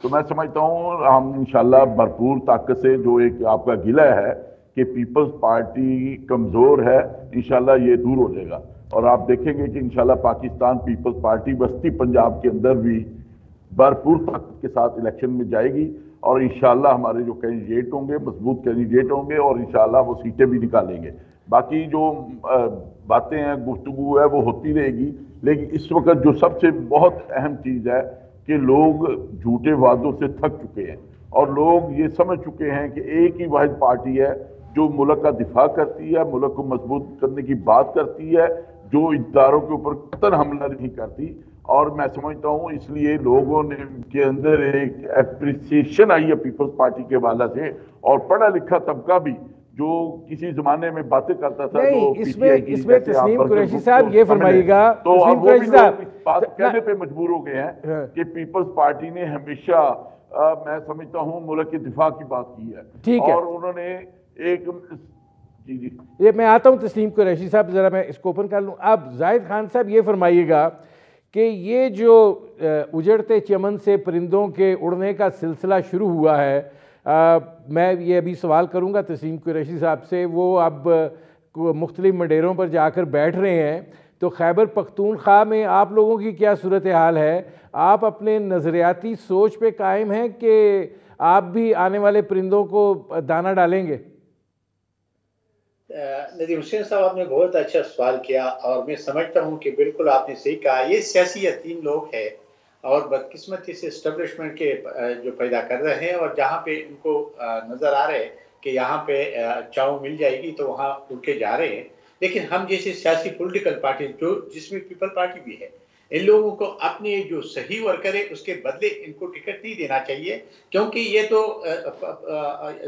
تو میں سمجھتا ہوں ہم انشاءاللہ بھرپور طاقت سے، جو ایک آپ کا گلہ ہے کہ پیپلز پارٹی کمزور ہے، انشاءاللہ یہ دور ہو جائے گا، اور آپ دیکھیں گے کہ انشاءاللہ پاکستان پیپلز پارٹی وسطی پنجاب کے اندر بھی بھرپور طاقت کے ساتھ الیکشن میں جائے گی، اور انشاءاللہ ہمارے جو کینڈیڈیٹ ہوں گے مضبوط کینڈیڈیٹ ہوں گے، اور انشاءاللہ وہ سیٹیں بھی نکالیں گے۔ باقی جو باتیں ہیں، گفتگو ہے، وہ ہوتی رہے گی، لیکن اس وقت جو سب سے بہت اہم چیز ہے کہ لوگ جھوٹے وعدوں سے تھک چکے ہیں، اور لوگ یہ سمجھ چکے ہیں کہ ایک ہی واحد پارٹی ہے جو ملک کا دفاع کرتی ہے، ملک کو مضبوط کرنے کی بات کرتی ہے، جو اداروں کے اوپر قطعاً حملہ نہیں کرتی۔ اور میں سمجھتا ہوں اس لیے لوگوں نے کے اندر ایک اپریسیشن آئی ہے پیپلز پارٹی کے حوالے سے، اور پڑھا لکھا طبقہ بھی جو کسی زمانے میں باتیں کرتا تھا، نہیں، جو اس میں تسنیم قریشی صاحب یہ فرمائیے گا، تو اب وہ بھی لوگ اس بات کہنے پہ مجبور ہو گئے ہیں کہ پیپلز پارٹی نے ہمیشہ میں سمجھتا ہوں ملک کے دفاع کی بات کی ہے، اور انہوں نے ایک جی یہ میں آتا ہوں تسنیم قریشی صاحب، ذرا میں اس کو اوپن کر لوں۔ اب زاہد خان صاحب یہ فرمائیے گا کہ یہ جو اجڑتے چمن سے پرندوں کے اڑنے کا سلسلہ شروع ہوا ہے، میں یہ ابھی سوال کروں گا تسنیم قریشی صاحب سے، وہ اب مختلف مڈیروں پر جا کر بیٹھ رہے ہیں، تو خیبر پختونخوا میں آپ لوگوں کی کیا صورتحال ہے؟ آپ اپنے نظریاتی سوچ پہ قائم ہیں کہ آپ بھی آنے والے پرندوں کو دانہ ڈالیں گے؟ ندیم حسین صاحب، آپ نے بہت اچھا سوال کیا، اور میں سمجھتا ہوں کہ بالکل آپ نے صحیح کہا، یہ سیاسی یتیم لوگ ہیں اور بدقسمتی سے اسٹیبلشمنٹ کے جو پیدا کر رہے ہیں، اور جہاں پہ ان کو نظر آ رہے ہیں کہ یہاں پہ چاؤں مل جائے گی تو وہاں اڑ کے جا رہے ہیں۔ لیکن ہم جیسے سیاسی پولیٹیکل پارٹی، جس میں پیپل پارٹی بھی ہے، ان لوگوں کو اپنے جو صحیح ورکر ہے اس کے بدلے ان کو ٹکٹ نہیں دینا چاہیے، کیونکہ یہ تو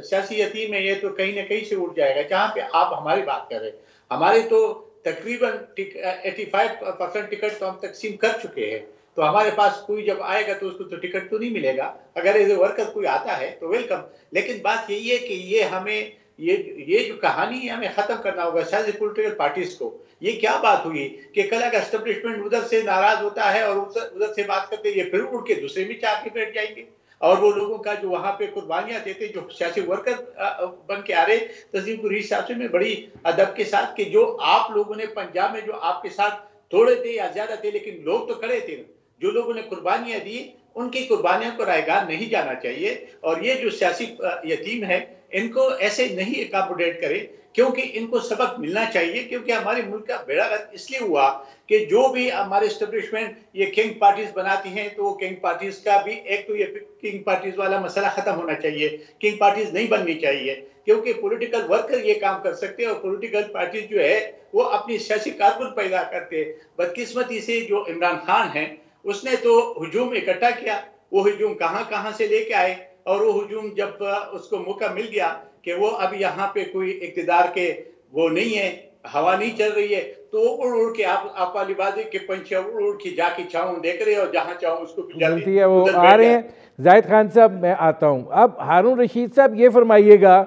سیاسی یتیم ہے، یہ تو کہیں نہ کہیں سے اٹھ جائے گا۔ جہاں پہ آپ ہماری بات کر رہے ہیں، ہمارے تو تقریباً 85% ٹکٹ تو ہم تقسیم کر چکے ہیں، تو ہمارے پاس کوئی جب آئے گا تو اس کو تو ٹکٹ تو نہیں ملے گا، اگر ایز اے ورکر کوئی آتا ہے تو ویلکم۔ لیکن بات یہی ہے کہ یہ ہمیں یہ جو کہانی ہے ہمیں ختم کرنا ہوگا سیاسی پولیٹیکل پارٹیز کو۔ یہ کیا بات ہوئی کہ کل اگر اسٹیبلشمنٹ ادھر سے ناراض ہوتا ہے اور ادھر سے بات کرتے، یہ پھر اڑ کے دوسرے میں چاہ کے بیٹھ جائیں گے، اور وہ لوگوں کا جو وہاں پہ قربانیاں دیتے جو سیاسی ورکر بن کے آ رہے۔ تسنیم قریشی صاحب سے میں بڑی ادب کے ساتھ کہ جو آپ لوگوں نے پنجاب میں جو آپ کے ساتھ تھوڑے تھے یا زیادہ تھے لیکن لوگ تو کھڑے تھے، جو لوگوں نے قربانیاں دی ان کی قربانیوں کو رائیگان نہیں جانا چاہیے، اور یہ جو سیاسی یتیم ہے ان کو ایسے نہیں اکاموڈیٹ کرے، کیونکہ ان کو سبق ملنا چاہیے، کیونکہ ہمارے ملک کا بیڑا غرق اس لیے ہوا کہ جو بھی ہمارے اسٹیبلشمنٹ یہ کنگ پارٹیز بناتی ہیں، تو وہ کنگ پارٹیز کا بھی ایک تو یہ کنگ پارٹیز والا مسئلہ ختم ہونا چاہیے، کنگ پارٹیز نہیں بننی چاہیے، کیونکہ پولیٹیکل ورکر یہ کام کر سکتے ہیں، اور پولیٹیکل پارٹیز جو ہے وہ اپنی سیاسی کارکن پیدا کرتے ہیں۔ بدقسمتی سے جو عمران خان ہیں اس نے تو ہجوم اکٹھا کیا، وہ ہجوم کہاں سے لے کے آئے، اور وہ ہجوم جب اس کو موقع مل گیا کہ وہ اب یہاں پہ کوئی اقتدار کے وہ نہیں ہے، ہوا نہیں چل رہی ہے، تو اڑ کے آپ والی بات ہے کہ پنچھی اڑ کے جا کے چاؤں دیکھ رہے، اور جہاں چاؤں اس کو ملتی ہے وہ آ رہے ہیں۔ زاہد خان صاحب میں آتا ہوں، اب ہارون رشید صاحب یہ فرمائیے گا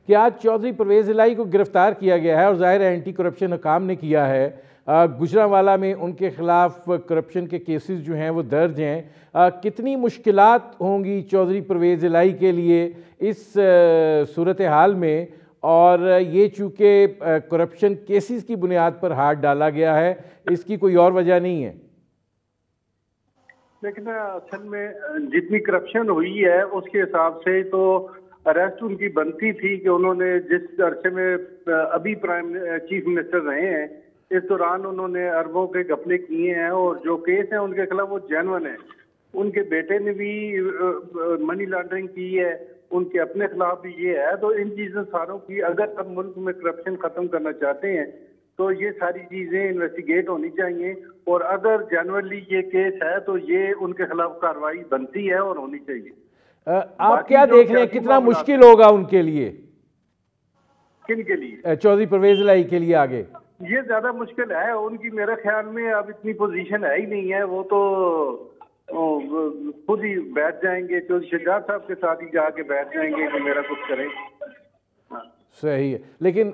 کہ آج چودھری پرویز الہی کو گرفتار کیا گیا ہے، اور ظاہر ہے اینٹی کرپشن حکام نے کیا ہے، گجرانوالہ میں ان کے خلاف کرپشن کے کیسز جو ہیں وہ درج ہیں، کتنی مشکلات ہوں گی چودھری پرویز الہی کے لیے اس صورتحال میں؟ اور یہ چونکہ کرپشن کیسز کی بنیاد پر ہاتھ ڈالا گیا ہے، اس کی کوئی اور وجہ نہیں ہے؟ لیکن اصل میں جتنی کرپشن ہوئی ہے اس کے حساب سے تو اریسٹ ان کی بنتی تھی کہ انہوں نے جس عرصے میں ابھی چیف منسٹر رہے ہیں اس دوران انہوں نے اربوں کے گھپلے کیے ہیں، اور جو کیس ہیں ان کے خلاف وہ جینون ہیں۔ ان کے بیٹے نے بھی منی لانڈرنگ کی ہے، ان کے اپنے خلاف بھی یہ ہے، تو ان چیزوں ساروں کی اگر اب ملک میں کرپشن ختم کرنا چاہتے ہیں تو یہ ساری چیزیں انویسٹیگیٹ ہونی چاہیے، اور اگر جنرلی یہ کیس ہے تو یہ ان کے خلاف کارروائی بنتی ہے اور ہونی چاہیے۔ آپ کیا دیکھ رہے ہیں کتنا مشکل ہوگا ان کے لیے؟ کن کے لیے؟ چودھری پرویز الہی کے لیے آگے یہ زیادہ مشکل ہے ان کی، میرے خیال میں اب اتنی پوزیشن ہے ہی نہیں ہے، وہ تو خود ہی بیٹھ جائیں گے، چودھری شجاعت صاحب کے ساتھ ہی جا کے بیٹھ جائیں گے کہ میرا کچھ کریں۔ صحیح ہے، لیکن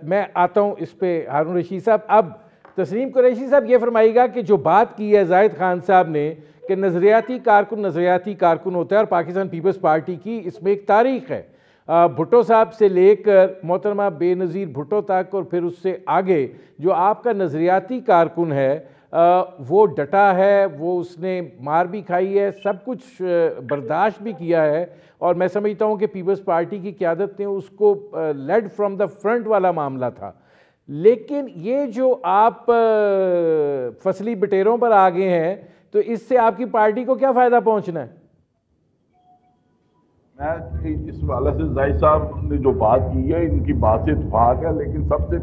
میں آتا ہوں اس پہ ہارون رشید صاحب۔ اب تسنیم قریشی صاحب یہ فرمائیے گا کہ جو بات کی ہے زاہد خان صاحب نے کہ نظریاتی کارکن ہوتا ہے، اور پاکستان پیپلز پارٹی کی اس میں ایک تاریخ ہے. بھٹو صاحب سے لے کر محترمہ بے نظیر بھٹو تک اور پھر اس سے آگے جو آپ کا نظریاتی کارکن ہے وہ ڈٹا ہے، وہ اس نے مار بھی کھائی ہے، سب کچھ برداشت بھی کیا ہے، اور میں سمجھتا ہوں کہ پیپلز پارٹی کی قیادت نے اس کو لیڈ فرام دا فرنٹ والا معاملہ تھا. لیکن یہ جو آپ فصلی بٹیروں پر آگے ہیں تو اس سے آپ کی پارٹی کو کیا فائدہ پہنچنا ہے؟ میں اس حوالے سے زاہد صاحب نے جو بات کی ہے ان کی بات سے اتفاق ہے، لیکن سب سے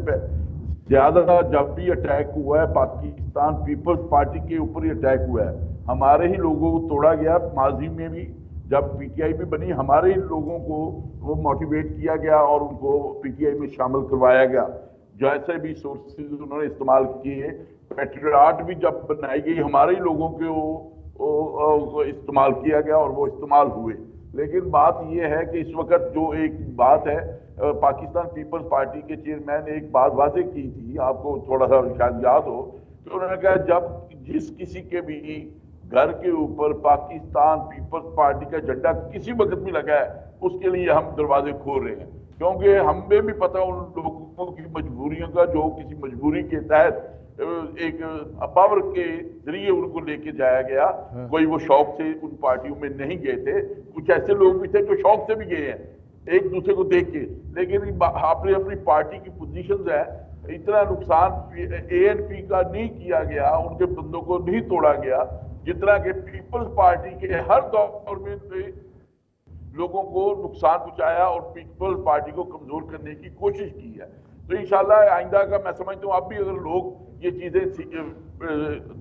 زیادہ جب بھی اٹیک ہوا ہے پاکستان پیپلز پارٹی کے اوپر ہی اٹیک ہوا ہے. ہمارے ہی لوگوں کو توڑا گیا، ماضی میں بھی جب پی ٹی آئی بھی بنی ہمارے ہی لوگوں کو وہ موٹیویٹ کیا گیا اور ان کو پی ٹی آئی میں شامل کروایا گیا. جیسے بھی سورسز انہوں نے استعمال کیے، پیٹریاٹ بھی جب بنائی گئی ہمارے ہی لوگوں کو استعمال کیا گیا اور وہ استعمال ہوئے. لیکن بات یہ ہے کہ اس وقت جو ایک بات ہے پاکستان پیپلز پارٹی کے چیئرمین نے ایک بات واضح کی تھی، آپ کو تھوڑا سا شاید یاد ہو، کہ انہوں نے کہا جب جس کسی کے بھی گھر کے اوپر پاکستان پیپلز پارٹی کا جھنڈا کسی وقت بھی لگا ہے اس کے لیے ہم دروازے کھول رہے ہیں، کیونکہ ہمیں بھی پتہ ان لوگوں کی مجبوریوں کا جو کسی مجبوری کے تحت ایک پاور کے ذریعے ان کو لے کے جایا گیا. کوئی وہ شوق سے ان پارٹیوں میں نہیں گئے تھے، کچھ ایسے لوگ بھی تھے جو شوق سے بھی گئے ہیں ایک دوسرے کو دیکھ کے، لیکن آپ نے اپنی پارٹی کی پوزیشنز ہے اتنا نقصان اے این پی کا نہیں کیا گیا، ان کے بندوں کو نہیں توڑا گیا جتنا کہ پیپلز پارٹی کے ہر دور میں لوگوں کو نقصان پہنچایا اور پیپلز پارٹی کو کمزور کرنے کی کوشش کی ہے. تو انشاءاللہ آئندہ کا میں سمجھتا ہوں اب بھی اگر لوگ یہ چیزیں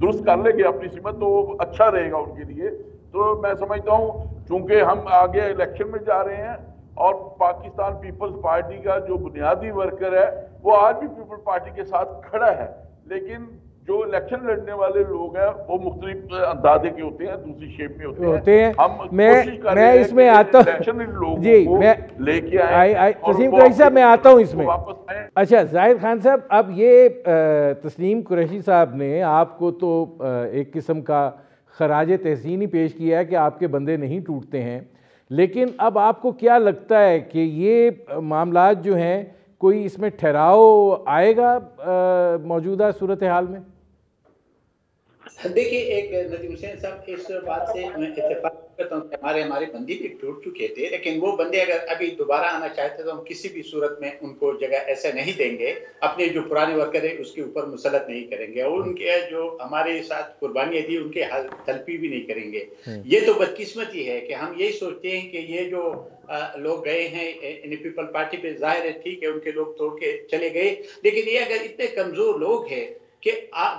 درست کر لیں گے اپنی سمت تو اچھا رہے گا ان کے لیے. تو میں سمجھتا ہوں چونکہ ہم آگے الیکشن میں جا رہے ہیں اور پاکستان پیپلز پارٹی کا جو بنیادی ورکر ہے وہ آج بھی پیپلز پارٹی کے ساتھ کھڑا ہے، لیکن جو الیکشن لڑنے والے لوگ ہیں وہ مختلف اندازے کے ہوتے ہیں، دوسری شیپ میں ہوتے ہیں. ہم کوشش کر رہے ہیں اس میں آتا الیکشن لوگوں کو لے کے آئیں. تسلیم قریشی صاحب میں آتا ہوں اس میں. اچھا زاہد خان صاحب، اب یہ تسلیم قریشی صاحب نے آپ کو تو ایک قسم کا خراج تحسین ہی پیش کیا ہے کہ آپ کے بندے نہیں ٹوٹتے ہیں، لیکن اب آپ کو کیا لگتا ہے کہ یہ معاملات جو ہیں کوئی اس میں ٹھہراؤ آئے گا موجودہ صورتحال میں؟ دیکھیے ایک ندیم حسین صاحب اس بات سے میں اتفاق کرتا ہوں کہ ہمارے بندے بھی ٹوٹ چکے تھے، لیکن وہ بندے اگر ابھی دوبارہ آنا چاہتے تو ہم کسی بھی صورت میں ان کو جگہ ایسا نہیں دیں گے، اپنے جو پرانے ورکر ہے اس کے اوپر مسلط نہیں کریں گے، اور ان کے جو ہمارے ساتھ قربانیاں دی ان کے تلفی بھی نہیں کریں گے. یہ تو بدقسمتی ہے کہ ہم یہی سوچتے ہیں کہ یہ جو لوگ گئے ہیں پیپل پارٹی پہ، ظاہر ہے ٹھیک ہے ان کے لوگ توڑ کے چلے گئے، لیکن یہ اگر اتنے کمزور لوگ ہیں کہ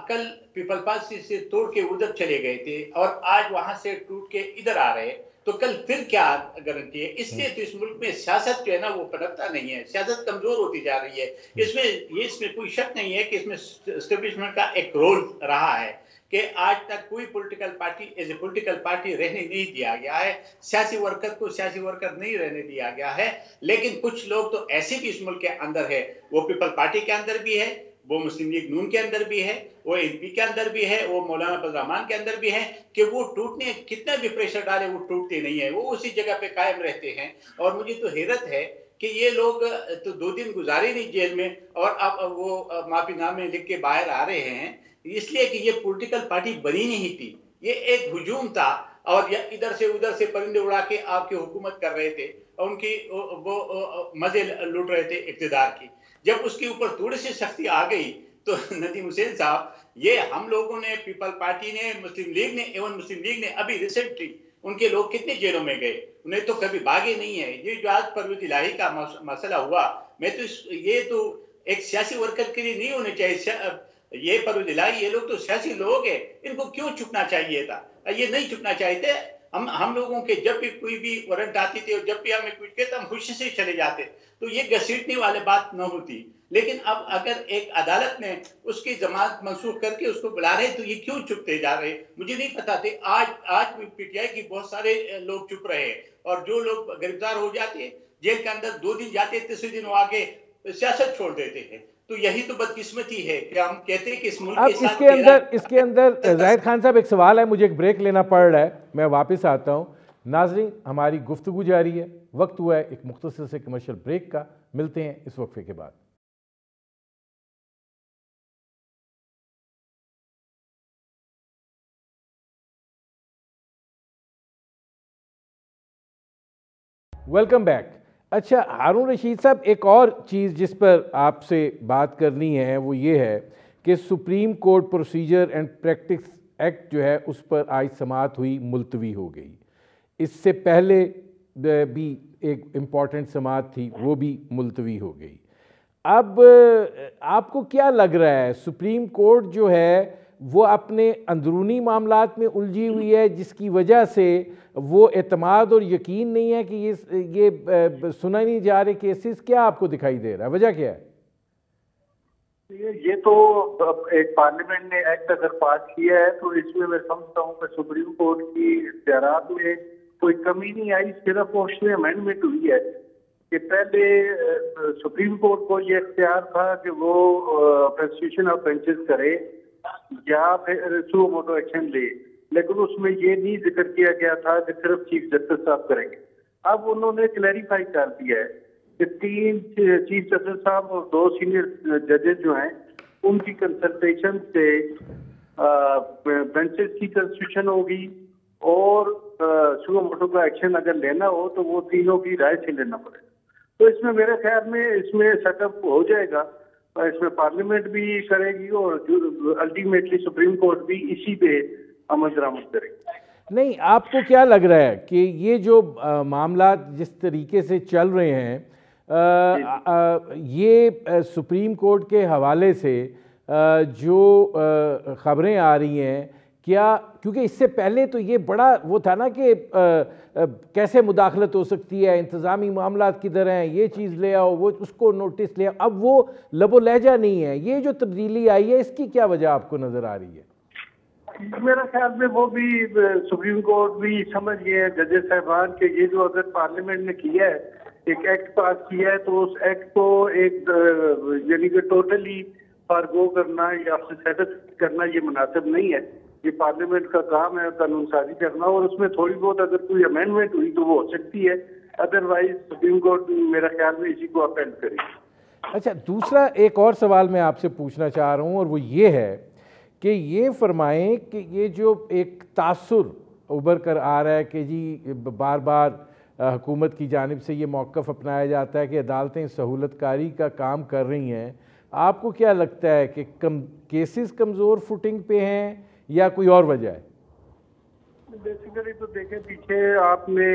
کل پیپل پارٹی سے توڑ کے ادھر چلے گئے تھے اور آج وہاں سے ٹوٹ کے ادھر آ رہے ہیں تو کل پھر کیا گارنٹی ہے؟ اس لیے تو اس ملک میں سیاست جو ہے نا وہ پنپتا نہیں ہے، سیاست کمزور ہوتی جا رہی ہے. اس میں کوئی شک نہیں ہے کہ اس میں اسٹیبلشمنٹ کا ایک رول رہا ہے کہ آج تک کوئی political party as a political party رہنے نہیں دیا گیا ہے، سیاسی ورکر کو سیاسی ورکر نہیں رہنے دیا گیا ہے. لیکن کچھ لوگ تو ایسے بھی اس ملک کے اندر ہے، وہ پیپل پارٹی کے اندر بھی ہے، وہ مسلم لیگ نون کے اندر بھی ہے، وہ این پی کے اندر بھی ہے، وہ مولانا فضل الرحمان کے اندر بھی ہے، کہ وہ ٹوٹنے کتنا بھی پریشر ڈالے وہ ٹوٹتے نہیں ہیں، وہ اسی جگہ پہ قائم رہتے ہیں. اور مجھے تو حیرت ہے کہ یہ لوگ تو 2 دن گزارے نہیں جیل میں اور اب وہ معافی نامے لکھ کے باہر آ رہے ہیں، اس لیے کہ یہ پولیٹیکل پارٹی بنی نہیں تھی، یہ ایک ہجوم تھا اور ادھر سے پرندے اڑا کے آپ کی حکومت کر رہے تھے اور ان کی وہ مزے لوٹ رہے تھے اقتدار کی. جب اس کے اوپر تھوڑی سی سختی آ گئی تو ندیم حسین صاحب یہ ہم لوگوں نے، پیپل پارٹی نے، مسلم لیگ نے، ایون مسلم لیگ نے ابھی ریسنٹلی ان کے لوگ کتنے جیلوں میں گئے، انہیں تو کبھی بھاگے نہیں ہے. یہ جو آج پرویز الہی کا مسئلہ ہوا، میں تو یہ تو ایک سیاسی ورکر کے لیے نہیں ہونے چاہیے. یہ پرویز الہی یہ لوگ تو سیاسی لوگ ہیں، ان کو کیوں چھپنا چاہیے تھا؟ یہ نہیں چھپنا چاہیے تھے. ہم لوگوں کے جب بھی کوئی بھی وارنٹ آتی تھی اور جب بھی ہمیں کچھ کہتا ہم خوشی سے چلے جاتے تو یہ گھسیٹنے والی بات نہ ہوتی. لیکن اب اگر ایک عدالت نے اس کی ضمانت منسوخ کر کے اس کو بلا رہے تو یہ کیوں چھپتے جا رہے؟ مجھے نہیں پتا تھے. آج پی ٹی آئی کی بہت سارے لوگ چھپ رہے ہیں اور جو لوگ گرفتار ہو جاتے جیل کے اندر 2 دن جاتے، تیسرے دن وہ آگے سیاست چھوڑ دیتے ہیں. تو یہی تو بدقسمتی ہے کہ ہم کہتے ہیں کہ اس ملک اب کے ساتھ اس کے اندر زاہد خان صاحب ایک سوال ہے، مجھے ایک بریک لینا پڑ رہا ہے، میں واپس آتا ہوں۔ ناظرین، ہماری گفتگو جاری ہے، وقت ہوا ہے ایک مختصر سے کمرشل بریک کا، ملتے ہیں اس وقفے کے بعد۔ Welcome back. اچھا ہارون رشید صاحب، ایک اور چیز جس پر آپ سے بات کرنی ہے وہ یہ ہے کہ supreme court procedure and practice act جو ہے اس پر آج سماعت ہوئی، ملتوی ہو گئی۔ اس سے پہلے بھی ایک امپورٹنٹ سماعت تھی، وہ بھی ملتوی ہو گئی۔ اب آپ کو کیا لگ رہا ہے، سپریم کورٹ جو ہے وہ اپنے اندرونی معاملات میں الجھی ہوئی ہے جس کی وجہ سے وہ اعتماد اور یقین نہیں ہے کہ یہ سنا نہیں جا رہے کیسز؟ کیا آپ کو دکھائی دے رہا ہے، وجہ کیا ہے؟ یہ تو ایک پارلیمنٹ نے ایکٹ اگر پاس کیا ہے تو اس میں سمجھتا ہوں کہ سپریم کورٹ کی اختیارات میں کوئی کمی نہیں آئی، صرف اس میں امینڈمنٹ ہوئی ہے کہ پہلے سپریم کورٹ کو یہ اختیار تھا کہ وہ پرسٹیوشن آف بینچز کرے یا پھر سو موٹو ایکشن لے، لیکن اس میں یہ نہیں ذکر کیا گیا تھا کہ صرف چیف جسٹس صاحب کریں گے۔ اب انہوں نے کلیریفائی کر دیا ہے کہ 3 چیف جسٹس صاحب اور 2 سینئر ججز جو ہیں ان کی کنسلٹیشن سے بینچز کی کنسٹیٹیوشن ہوگی، اور سو موٹو کا ایکشن اگر لینا ہو تو وہ تینوں کی رائے سے لینا پڑے گا۔ تو اس میں میرے خیال میں اس میں سیٹ اپ ہو جائے گا، اس میں پارلیمنٹ بھی کرے گی اور الٹیمیٹلی سپریم کورٹ بھی اسی پہ عمل درآمد کرے گی۔ نہیں، آپ کو کیا لگ رہا ہے کہ یہ جو معاملات جس طریقے سے چل رہے ہیں یہ سپریم کورٹ کے حوالے سے جو خبریں آ رہی ہیں، کیا کیونکہ اس سے پہلے تو یہ بڑا وہ تھا نا کہ کیسے مداخلت ہو سکتی ہے، انتظامی معاملات کدھر ہیں، یہ چیز لے آؤ، وہ اس کو نوٹس لے آؤ، اب وہ لب و لہجہ نہیں ہے، یہ جو تبدیلی آئی ہے اس کی کیا وجہ آپ کو نظر آ رہی ہے؟ میرا خیال میں وہ بھی سپریم کورٹ بھی سمجھ گئے ہیں ججز صاحبان کہ یہ جو اگر پارلیمنٹ نے کیا ہے، ایک ایکٹ پاس کیا ہے، تو اس ایکٹ کو ایک یعنی کہ ٹوٹلی فارگو کرنا یا سیٹل کرنا یہ مناسب نہیں ہے۔ یہ پارلیمنٹ کا کام ہے قانون سازی کرنا، اور اس میں تھوڑی بہت اگر کوئی امینڈمنٹ ہوئی تو وہ ہو سکتی ہے، ادروائز سپریم کورٹ میرا خیال میں اسی کو اپیل کرے گی۔ اچھا، دوسرا ایک اور سوال میں آپ سے پوچھنا چاہ رہا ہوں، اور وہ یہ ہے کہ یہ فرمائیں کہ یہ جو ایک تاثر ابھر کر آ رہا ہے کہ جی بار بار حکومت کی جانب سے یہ موقف اپنایا جاتا ہے کہ عدالتیں سہولت کاری کا کام کر رہی ہیں، آپ کو کیا لگتا ہے کہ کیسز کمزور فوٹنگ پہ ہیں یا کوئی اور وجہ ہے؟ بیسیکلی تو دیکھیں، پیچھے آپ نے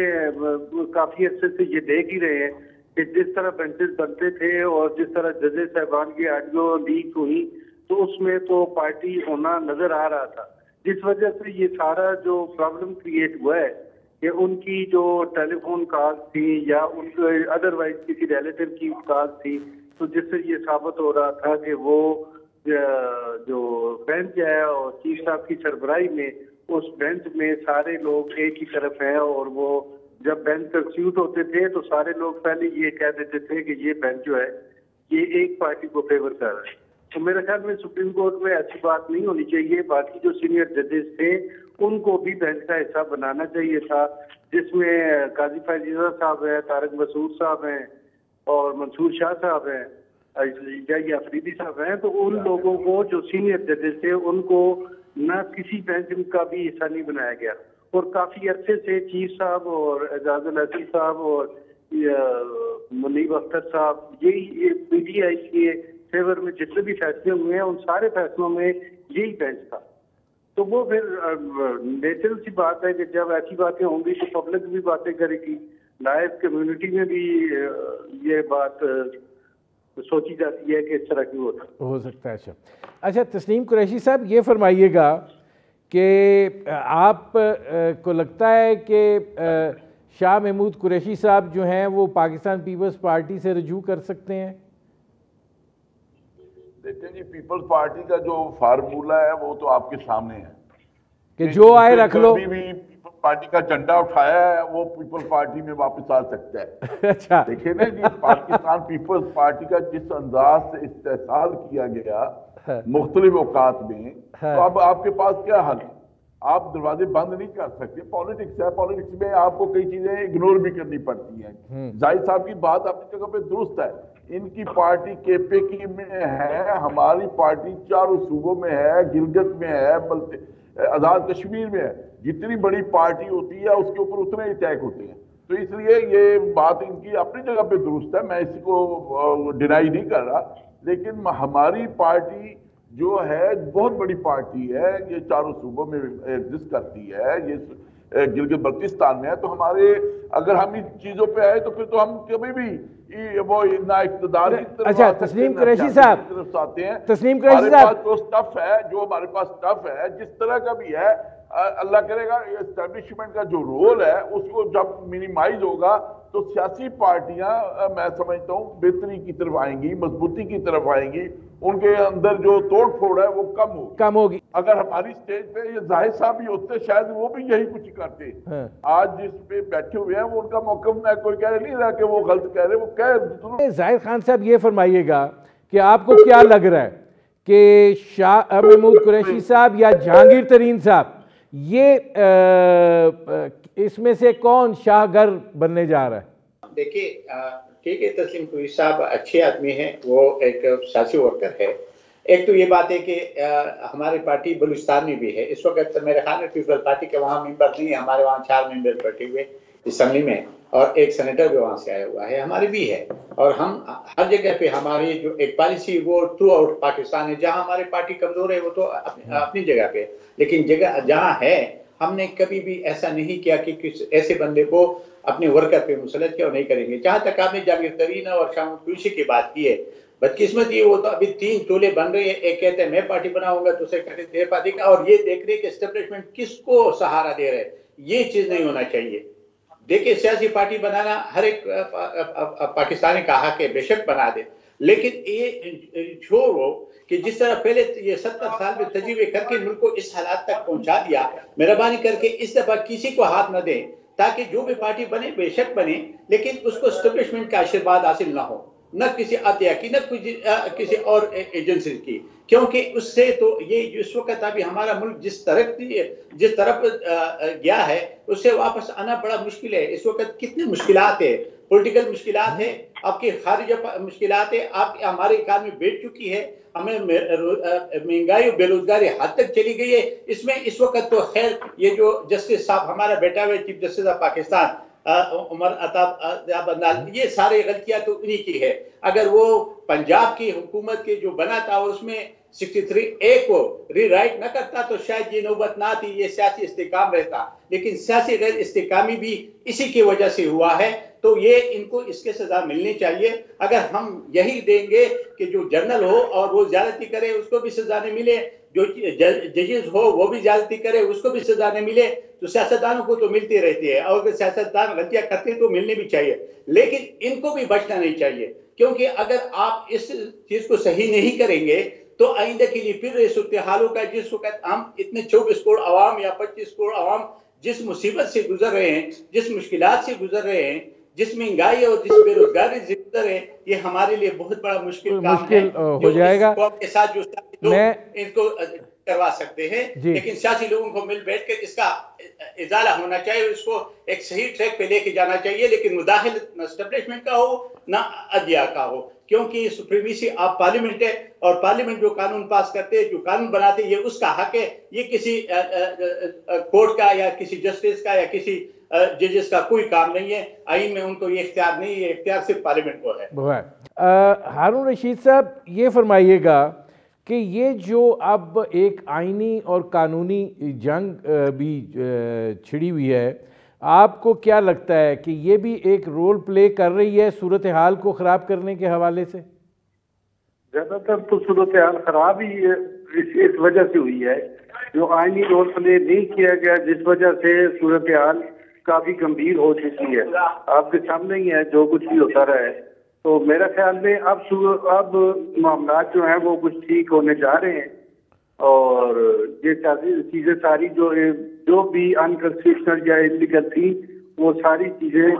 کافی عرصے سے یہ دیکھ ہی رہے ہیں کہ جس طرح بینچز بنتے تھے اور جس طرح ججز صاحبان کی آڈیو لیک ہوئی تو اس میں تو پارٹی ہونا نظر آ رہا تھا، جس وجہ سے یہ سارا جو پرابلم کریٹ ہوا ہے کہ ان کی جو ٹیلی فون کال تھی یا ان کو ادروائز کسی ریلیٹیو کی کال تھی، تو جس سے یہ ثابت ہو رہا تھا کہ وہ جو بینچ ہے اور چیف صاحب کی سربراہی میں اس بینچ میں سارے لوگ ایک ہی طرف ہیں، اور وہ جب بینچ کنسٹیٹیوٹ ہوتے تھے تو سارے لوگ پہلے یہ کہہ دیتے تھے کہ یہ بینچ جو ہے یہ ایک پارٹی کو فیور کر رہا ہے۔ تو میرے خیال میں سپریم کورٹ میں ایسی بات نہیں ہونی چاہیے، باقی جو سینئر ججز تھے ان کو بھی بینچ کا حصہ بنانا چاہیے تھا، جس میں قاضی فائزہ صاحب ہیں، طارق مسعود صاحب ہیں اور منصور شاہ صاحب ہیں، جائی آفریدی صاحب ہیں۔ تو ان لوگوں کو جو سینئر ججز تھے ان کو نہ کسی بینچ کا بھی حصہ نہیں بنایا گیا، اور کافی عرصے سے چیف صاحب اور اعجاز الحسن صاحب اور منیب اختر صاحب یہی پی ٹی آئی کے فیور میں جتنے بھی فیصلے ہوئے ہیں ان سارے فیصلوں میں یہی بینچ تھا۔ تو وہ پھر نیچرل سی بات ہے کہ جب ایسی باتیں ہوں گی تو پبلک بھی باتیں کرے گی، لائف کمیونٹی میں بھی یہ بات سوچی جاتی ہے کہ اس طرح کیوں ہو سکتا ہے۔ اچھا تسنیم قریشی صاحب، یہ فرمائیے گا کہ آپ کو لگتا ہے کہ شاہ محمود قریشی صاحب جو ہیں وہ پاکستان پیپلز پارٹی سے رجوع کر سکتے ہیں؟ دیکھیں جی، پیپلز پارٹی کا جو فارمولہ ہے وہ تو آپ کے سامنے ہے کہ جو آئے رکھ لو۔ پارٹی کا جھنڈا اٹھایا ہے وہ پیپلز پارٹی میں واپس آ سکتا ہے. اچھا دیکھیں نا جی پاکستان پیپلز پارٹی کا جس انداز سے استحصال کیا گیا مختلف اوقات میں, تو اب آپ کے پاس کیا حل ہے؟ آپ دروازے بند نہیں کر سکتے. پالیٹکس ہے, پالیٹکس میں آپ کو کئی چیزیں اگنور بھی کرنی پڑتی ہیں. زاہد صاحب کی بات اپنی جگہ پہ درست ہے. ان کی پارٹی کے پے کی میں ہے, ہماری پارٹی چاروں صوبوں میں ہے, گلگت میں ہے, آزاد کشمیر میں ہے. جتنی بڑی پارٹی ہوتی ہے اس کے اوپر اتنے اٹیک ہوتے ہیں. تو اس لیے یہ بات ان کی اپنی جگہ پہ درست ہے, میں اس کو ڈینائی نہیں کر رہا. لیکن ہماری پارٹی جو ہے بہت بڑی پارٹی ہے, یہ چاروں صوبوں میں ایگزسٹ کرتی ہے, یہ گلگت بلتستان میں ہے. تو ہمارے اگر ہم ان چیزوں پہ آئے تو پھر تو ہم کبھی بھی وہ نہ اقتدار کی طرف اچھا تسلیم قریشی صاحب آتے ہیں. تسلیم قریشی ہمارے صاحب پاس جو سٹف ہے, جو ہمارے پاس سٹف ہے جس طرح کا بھی ہے, اللہ کرے گا اسٹیبلشمنٹ کا جو رول ہے اس کو جب منیمائز ہوگا تو سیاسی پارٹیاں میں سمجھتا ہوں بہتری کی طرف آئیں گی, مضبوطی کی طرف آئیں گی. ان کے اندر جو توڑ پھوڑ ہے وہ کم ہوگی. اگر ہماری سٹیج پہ یہ زاہد صاحب بھی ہوتے شاید وہ بھی یہی کچھ کرتے. آج جس پہ بیٹھے ہوئے ہیں وہ ان کا موقف میں کوئی کہہ نہیں رہا کہ وہ غلط کہہ رہے, وہ کہہ. زاہد خان صاحب یہ فرمائیے گا کہ آپ کو کیا لگ رہا ہے کہ شاہ محمود قریشی صاحب یا جہانگیر ترین صاحب یہ اس میں سے کون شاہ گر بننے جا رہا ہے؟ دیکھیے ٹھیک ہے, تسلیم قریشی صاحب اچھے آدمی ہیں, وہ ایک سیاسی ورکر ہے. ایک تو یہ بات ہے کہ ہماری پارٹی بلوچستان میں بھی ہے اس وقت. میرے خیال میں پیپلز پارٹی کے وہاں ممبر نہیں ہے, ہمارے وہاں 4 ممبر بیٹھے ہوئے اسمبلی میں, اور ایک سینیٹر بھی وہاں سے آیا ہوا ہے, ہماری بھی ہے. اور ہم ہر جگہ پہ ہماری جو ایک پالیسی وہ تھرو آؤٹ پاکستان ہے. جہاں ہماری پارٹی کمزور ہے وہ تو اپنی جگہ پہ, لیکن جگہ جہاں ہے ہم نے کبھی بھی ایسا نہیں کیا کہ کسی ایسے بندے کو اپنے ورکر پہ مسلط کیا, نہیں کریں گے. جہاں تک آپ نے جہانگیر ترین اور شاہ محمود قریشی کی بات کی ہے, بدقسمتی وہ تو ابھی 3 ٹولے بن رہے ہیں. ایک کہتے ہیں میں پارٹی بناؤں گا, دوسرے کہتے ہیں پارٹی کا, اور یہ دیکھ رہے کہ اسٹیبلشمنٹ کس کو سہارا دے رہے. یہ چیز نہیں ہونا چاہیے. دیکھیں سیاسی پارٹی بنانا ہر ایک پاکستانی کا حق ہے, بے شک بنا دے, لیکن یہ چھوڑو کہ جس طرح پہلے یہ 70 سال میں تجربے کر کے ملک کو اس حالات تک پہنچا دیا, مہربانی کر کے اس دفعہ کسی کو ہاتھ نہ دیں, تاکہ جو بھی پارٹی بنے بے شک بنے, لیکن اس کو اسٹیبلشمنٹ کا آشیرواد حاصل نہ ہو, نہ کسی عطیہ کی, نہ کسی اور ایجنسی کی. کیونکہ اس سے تو یہ اس وقت ابھی ہمارا ملک جس طرف گیا ہے اس سے واپس آنا بڑا مشکل ہے. اس وقت کتنی مشکلات ہے, پولیٹیکل مشکلات ہے, آپ کی خارجہ مشکلات ہے, آپ ہماری اکانومی بیٹھ چکی ہے, ہمیں مہنگائی اور بے روزگاری حد تک چلی گئی ہے. اس میں اس وقت تو خیر یہ جو جسٹس صاحب ہمارا بیٹا ہوئے chief justice of Pakistan Umar Ata بندال, یہ سارے غلطیاں تو انہی کی ہے. اگر وہ پنجاب کی حکومت کے جو بنا تھا اور اس میں 63A کو ری رائٹ نہ کرتا تو شاید یہ نوبت نہ تھی, یہ سیاسی استحکام رہتا. لیکن سیاسی غیر استحکامی بھی اسی کی وجہ سے ہوا ہے, تو یہ ان کو اس کے سزا ملنی چاہیے. اگر ہم یہی دیں گے کہ جو جنرل ہو اور وہ زیادتی کرے اس کو بھی سزا نہیں ملے, جو ججز ہو وہ بھی زیادتی کرے اس کو بھی سزا نہیں ملے, تو سیاستدانوں کو تو ملتی رہتی ہے, اور اگر سیاستدان غلطیاں کرتے ہیں تو ملنی بھی چاہیے, لیکن ان کو بھی بچنا نہیں چاہیے. کیونکہ اگر آپ اس چیز کو صحیح نہیں کریں گے تو آئندہ کے لیے پھر صورتحالوں کا, جس وقت ہم اتنے 24 کروڑ عوام یا 25 کروڑ عوام جس مصیبت سے گزر رہے ہیں, جس مشکلات سے گزر رہے ہیں, جس مہنگائی اور جس بے روزگاری سے گزر رہے ہیں, یہ ہمارے لیے بہت بڑا مشکل کام ہے ہو جائے گا. کے ساتھ جو ان کو کروا سکتے ہیں, لیکن سیاسی لوگوں کو مل بیٹھ کر اس کا ازالہ ہونا چاہیے, اس کو ایک صحیح ٹریک پہ لے کے جانا چاہیے. لیکن مداخلت نہ اسٹیبلشمنٹ کا ہو نہ عدلیہ کا ہو, کیونکہ سپریمیسی آف پارلیمنٹ ہے, اور پارلیمنٹ جو قانون پاس کرتے ہیں, جو قانون بناتے ہیں, یہ اس کا حق ہے. یہ کسی کورٹ کا یا کسی جسٹس کا یا کسی ججز کا کوئی کام نہیں ہے. آئین میں ان کو یہ اختیار نہیں ہے, اختیار صرف پارلیمنٹ کو ہے. ہارون رشید صاحب یہ فرمائیے گا کہ یہ جو اب ایک آئینی اور قانونی جنگ بھی چھڑی ہوئی ہے, آپ کو کیا لگتا ہے کہ یہ بھی ایک رول پلے کر رہی ہے صورتحال کو خراب کرنے کے حوالے سے؟ زیادہ تر تو صورتحال خراب ہی اس وجہ سے ہوئی ہے, جو آئینی رول پلے نہیں کیا گیا, جس وجہ سے صورتحال کافی گمبھیر ہو چکی ہے. آپ کے سامنے ہی ہے جو کچھ بھی ہوتا رہا ہے. تو میرا خیال میں اب معاملات جو ہیں وہ کچھ ٹھیک ہونے جا رہے ہیں, اور یہ چیزیں ساری جو بھی انکانسٹیٹیوشنل یا انلیگل تھی وہ ساری چیزیں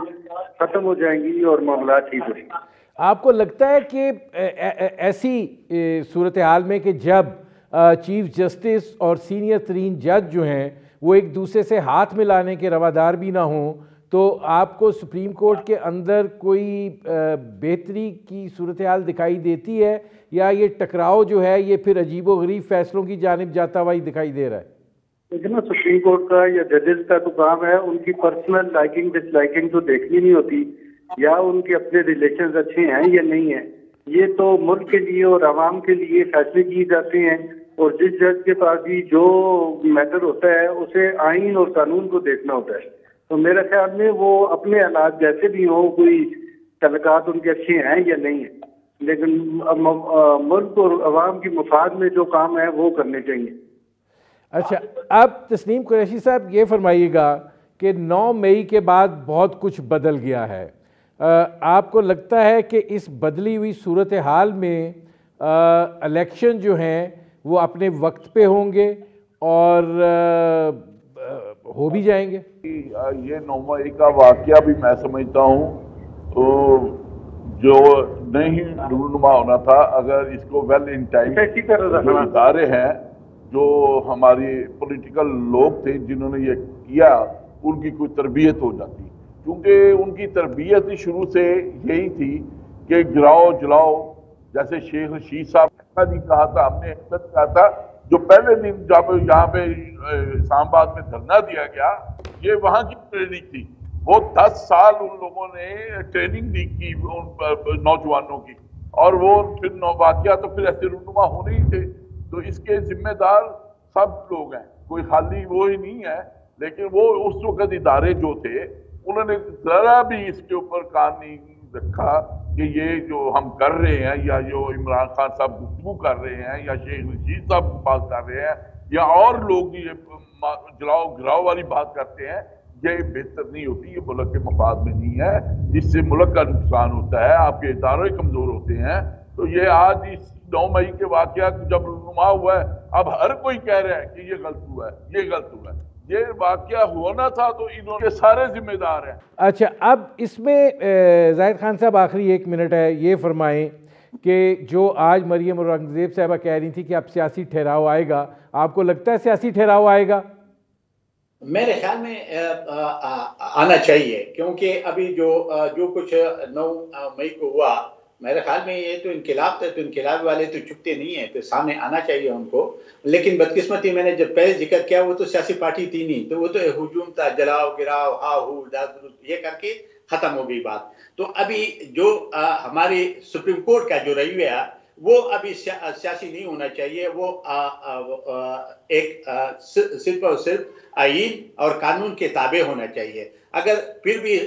ختم ہو جائیں گی اور معاملات ٹھیک ہو جائیں گے۔ آپ کو لگتا ہے کہ ایسی صورتحال میں کہ جب چیف جسٹس اور سینئر ترین جج جو ہیں وہ ایک دوسرے سے ہاتھ ملانے کے روادار بھی نہ ہوں، تو آپ کو سپریم کورٹ کے اندر کوئی بہتری کی صورتحال دکھائی دیتی ہے، یا یہ ٹکراؤ جو ہے یہ پھر عجیب و غریب فیصلوں کی جانب جاتا ہوا ہی دکھائی دے رہا ہے؟ لیکن سپریم کورٹ کا یا ججز کا تو کام ہے ان کی پرسنل لائکنگ ڈس لائکنگ تو دیکھنی نہیں ہوتی، یا ان کے اپنے ریلیشنز اچھے ہیں یا نہیں ہیں۔ یہ تو ملک کے لیے اور عوام کے لیے فیصلے کیے جاتے ہیں، اور جس جج کے پاس بھی جو میٹر ہوتا ہے اسے آئین اور قانون کو دیکھنا ہوتا ہے۔ تو میرے خیال میں وہ اپنے حالات جیسے بھی ہوں، کوئی تعلقات ان کے اچھے ہیں یا نہیں ہیں، لیکن ملک اور عوام کی مفاد میں جو کام ہے وہ کرنے چاہیے۔ اچھا، اب تسنیم قریشی صاحب یہ فرمائیے گا کہ 9 مئی کے بعد بہت کچھ بدل گیا ہے، آپ کو لگتا ہے کہ اس بدلی ہوئی صورتحال میں الیکشن جو ہیں وہ اپنے وقت پہ ہوں گے اور ہو بھی جائیں گے؟ یہ 9 مئی کا واقعہ بھی میں سمجھتا ہوں تو جو نہیں رونما ہونا تھا، اگر اس کو ویل ان ٹائم جو ادارے ہیں، جو ہماری پولیٹیکل لوگ تھے جنہوں نے یہ کیا، ان کی کوئی تربیت ہو جاتی، کیونکہ ان کی تربیت ہی شروع سے یہی تھی کہ گراؤ جلاؤ، جیسے شیخ رشید صاحب نے کہا تھا، ہم نے کہا تھا، جو پہلے دن جب یہاں پہ اسلام آباد میں دھرنا دیا گیا، یہ وہاں کی ٹریننگ تھی، وہ 10 سال ان لوگوں نے ٹریننگ دی کی نوجوانوں کی، اور وہ پھر واقعہ تو پھر ایسے رونما ہونے ہی تھے۔ تو اس کے ذمہ دار سب لوگ ہیں، کوئی خالی وہ ہی نہیں ہے، لیکن وہ اس وقت ادارے جو تھے انہوں نے ذرا بھی اس کے اوپر کان نہیں رکھا کہ یہ جو ہم کر رہے ہیں، یا جو عمران خان صاحب گفتگو کر رہے ہیں، یا شیخ رشید صاحب بات کر رہے ہیں، یا اور لوگ یہ جلاؤ گراؤ والی بات کرتے ہیں، یہ بہتر نہیں ہوتی، یہ ملک کے مفاد میں نہیں ہے، اس سے ملک کا نقصان ہوتا ہے، آپ کے ادارے کمزور ہوتے ہیں۔ تو یہ آج اس 9 مئی کے واقعہ جب رونما ہوا ہے، اب ہر کوئی کہہ رہا ہے کہ یہ غلط ہوا ہے، یہ غلط ہوا ہے، یہ واقعہ ہونا تھا تو انہوں کے سارے ذمہ دار ہیں۔ اچھا، اب اس میں زاہد خان صاحب آخری 1 منٹ ہے، یہ فرمائیں کہ جو آج مریم اورنگزیب صاحبہ کہہ رہی تھی کہ اب سیاسی ٹھہراؤ آئے گا، آپ کو لگتا ہے سیاسی ٹھہراؤ آئے گا؟ میرے خیال میں آنا چاہیے، کیونکہ ابھی جو کچھ 9 مئی کو ہوا، میرے خیال میں یہ تو انقلاب تھا، تو انقلاب والے تو چھپتے نہیں ہیں، تو سامنے آنا چاہیے ان کو۔ لیکن بدقسمتی میں نے جب پہلے ذکر کیا، وہ تو سیاسی پارٹی تھی نہیں، تو وہ تو ہجوم تھا، جلاؤ گراؤ ہا ہو یہ کر کے ختم ہو گئی بات۔ تو ابھی جو ہماری سپریم کورٹ کا جو رویہ وہ ابھی سیاسی نہیں ہونا چاہیے، وہ ایک صرف اور صرف آئین اور قانون کے تابع ہونا چاہیے۔ اگر پھر بھی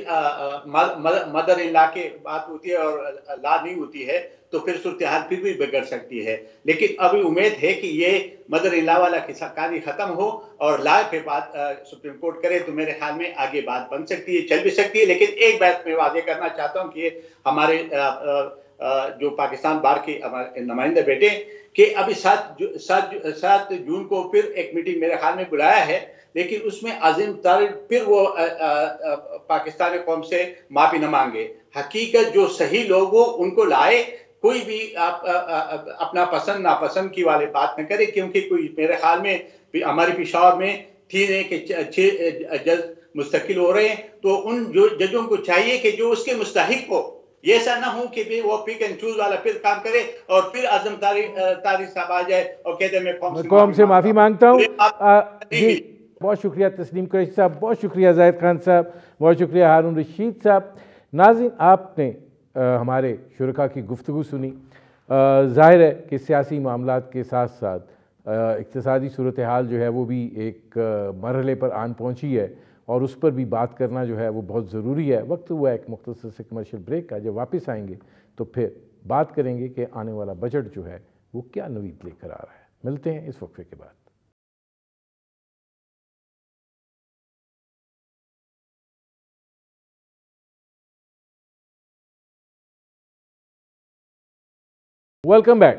مدر ان لا کی بات ہوتی ہے اور لا نہیں ہوتی ہے تو پھر صورتحال پھر بھی بگڑ سکتی ہے، لیکن ابھی امید ہے کہ یہ مدر ان لا والا کہانی ختم ہو اور لا پہ بات سپریم کورٹ کرے، تو میرے خیال میں آگے بات بن سکتی ہے، چل بھی سکتی ہے۔ لیکن ایک بات میں واضح کرنا چاہتا ہوں کہ ہمارے جو پاکستان بار کے نمائندے بیٹے کہ ابھی 7 جون کو پھر ایک میٹنگ میرے خیال میں بلایا ہے، لیکن اس میں عظیم طالب پھر وہ پاکستانی قوم سے معافی نہ مانگے۔ حقیقت جو صحیح لوگ ہو ان کو لائے، کوئی بھی اپنا پسند ناپسند کی والے بات نہ کرے، کیونکہ کوئی میرے خیال میں ہماری پشاور میں تھی نہیں کہ 6 جج مستقل ہو رہے ہیں، تو ان جو ججوں کو چاہیے کہ جو اس کے مستحق ہو، یہ ایسا نہ ہو کہ وہ پک اینڈ چوز والا پھر کام کرے اور پھر اعظم طارق صاحب آ جائے اور کہتے ہیں میں قوم سے معافی مانگتا ہوں۔ جی بہت شکریہ تسنیم قریشی صاحب، بہت شکریہ زاہد خان صاحب، بہت شکریہ ہارون رشید صاحب۔ ناظرین، آپ نے ہمارے شرکاء کی گفتگو سنی۔ ظاہر ہے کہ سیاسی معاملات کے ساتھ ساتھ اقتصادی صورتحال جو ہے وہ بھی ایک مرحلے پر آن پہنچی ہے، اور اس پر بھی بات کرنا جو ہے وہ بہت ضروری ہے۔ وقت ہوا ایک مختصر سے کمرشل بریک کا، جب واپس آئیں گے تو پھر بات کریں گے کہ آنے والا بجٹ جو ہے وہ کیا نوید لے کر آ رہا ہے۔ ملتے ہیں اس وقفے کے بعد۔ Welcome back.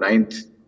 9th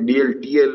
DLTL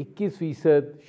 21%